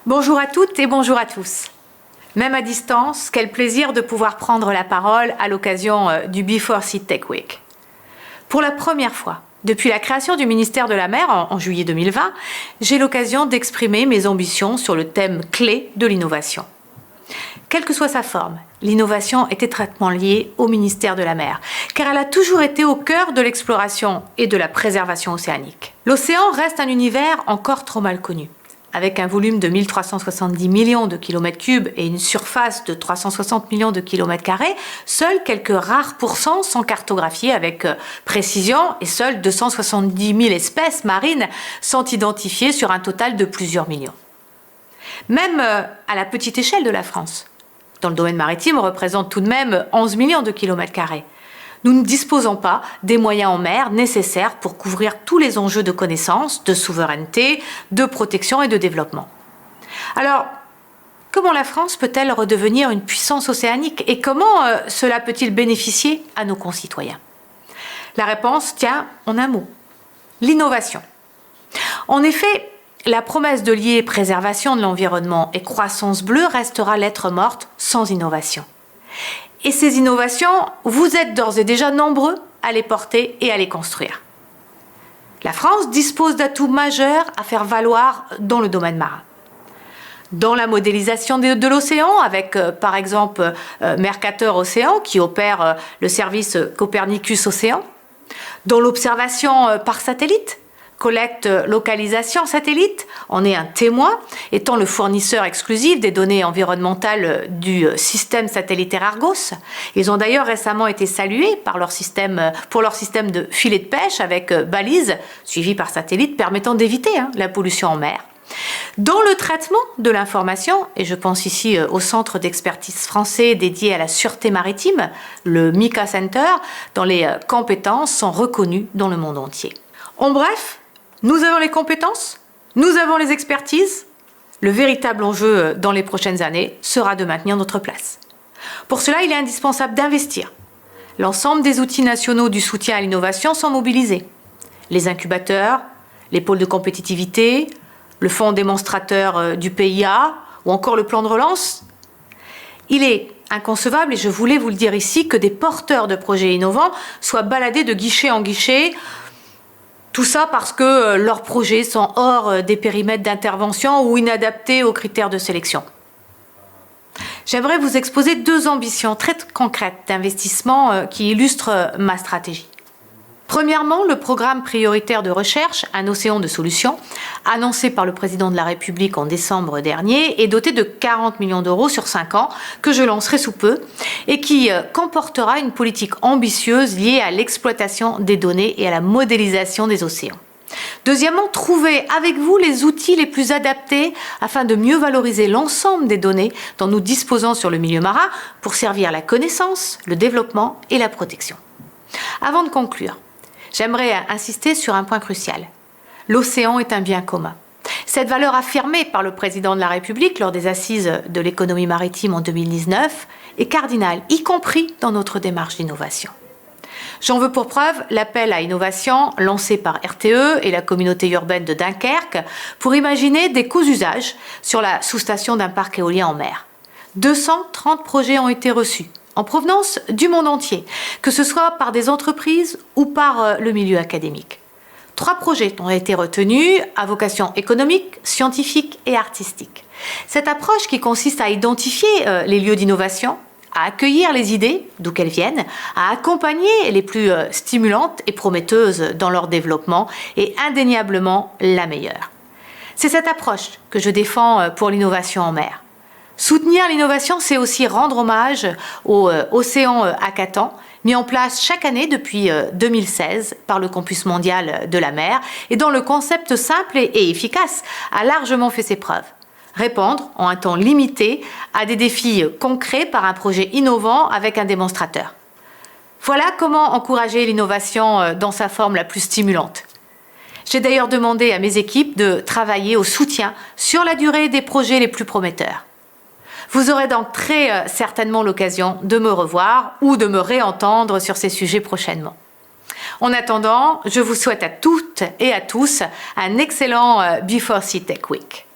Bonjour à toutes et bonjour à tous. Même à distance, quel plaisir de pouvoir prendre la parole à l'occasion du Before Seed Tech Week. Pour la première fois, depuis la création du ministère de la Mer en juillet 2020, j'ai l'occasion d'exprimer mes ambitions sur le thème clé de l'innovation. Quelle que soit sa forme, l'innovation est étroitement liée au ministère de la Mer, car elle a toujours été au cœur de l'exploration et de la préservation océanique. L'océan reste un univers encore trop mal connu. Avec un volume de 1370 millions de kilomètres cubes et une surface de 360 millions de kilomètres carrés, seuls quelques rares pourcents sont cartographiés avec précision et seuls 270 000 espèces marines sont identifiées sur un total de plusieurs millions. Même à la petite échelle de la France, dans le domaine maritime, on représente tout de même 11 millions de kilomètres carrés. Nous ne disposons pas des moyens en mer nécessaires pour couvrir tous les enjeux de connaissance, de souveraineté, de protection et de développement. Alors, comment la France peut-elle redevenir une puissance océanique et comment cela peut-il bénéficier à nos concitoyens? La réponse tient en un mot: l'innovation. En effet, la promesse de lier préservation de l'environnement et croissance bleue restera lettre morte sans innovation. Et ces innovations, vous êtes d'ores et déjà nombreux à les porter et à les construire. La France dispose d'atouts majeurs à faire valoir dans le domaine marin. Dans la modélisation de l'océan, avec par exemple Mercator Océan qui opère le service Copernicus Océan. Dans l'observation par satellite, collecte localisation satellite, on est un témoin, étant le fournisseur exclusif des données environnementales du système satellitaire Argos. Ils ont d'ailleurs récemment été salués pour leur système de filet de pêche avec balises suivies par satellite permettant d'éviter la pollution en mer. Dans le traitement de l'information, et je pense ici au centre d'expertise français dédié à la sûreté maritime, le MICA Center, dont les compétences sont reconnues dans le monde entier. En bref, nous avons les compétences, nous avons les expertises. Le véritable enjeu dans les prochaines années sera de maintenir notre place. Pour cela, il est indispensable d'investir. L'ensemble des outils nationaux du soutien à l'innovation sont mobilisés. Les incubateurs, les pôles de compétitivité, le fonds démonstrateur du PIA ou encore le plan de relance. Il est inconcevable, et je voulais vous le dire ici, que des porteurs de projets innovants soient baladés de guichet en guichet. Tout ça parce que leurs projets sont hors des périmètres d'intervention ou inadaptés aux critères de sélection. J'aimerais vous exposer deux ambitions très concrètes d'investissement qui illustrent ma stratégie. Premièrement, le programme prioritaire de recherche, Un océan de solutions, annoncé par le président de la République en décembre dernier, est doté de 40 millions d'euros sur 5 ans, que je lancerai sous peu, et qui comportera une politique ambitieuse liée à l'exploitation des données et à la modélisation des océans. Deuxièmement, trouver avec vous les outils les plus adaptés afin de mieux valoriser l'ensemble des données dont nous disposons sur le milieu marin pour servir la connaissance, le développement et la protection. Avant de conclure, j'aimerais insister sur un point crucial. L'océan est un bien commun. Cette valeur affirmée par le président de la République lors des assises de l'économie maritime en 2019 est cardinale, y compris dans notre démarche d'innovation. J'en veux pour preuve l'appel à innovation lancé par RTE et la communauté urbaine de Dunkerque pour imaginer des co-usages sur la sous-station d'un parc éolien en mer. 230 projets ont été reçus, en provenance du monde entier, que ce soit par des entreprises ou par le milieu académique. 3 projets ont été retenus à vocation économique, scientifique et artistique. Cette approche qui consiste à identifier les lieux d'innovation, à accueillir les idées, d'où qu'elles viennent, à accompagner les plus stimulantes et prometteuses dans leur développement est indéniablement la meilleure. C'est cette approche que je défends pour l'innovation en mer. Soutenir l'innovation, c'est aussi rendre hommage au Océan Hackathon, mis en place chaque année depuis 2016 par le Campus mondial de la mer, et dont le concept simple et efficace a largement fait ses preuves. Répondre en un temps limité à des défis concrets par un projet innovant avec un démonstrateur. Voilà comment encourager l'innovation dans sa forme la plus stimulante. J'ai d'ailleurs demandé à mes équipes de travailler au soutien sur la durée des projets les plus prometteurs. Vous aurez donc très certainement l'occasion de me revoir ou de me réentendre sur ces sujets prochainement. En attendant, je vous souhaite à toutes et à tous un excellent Before Seed Tech Week.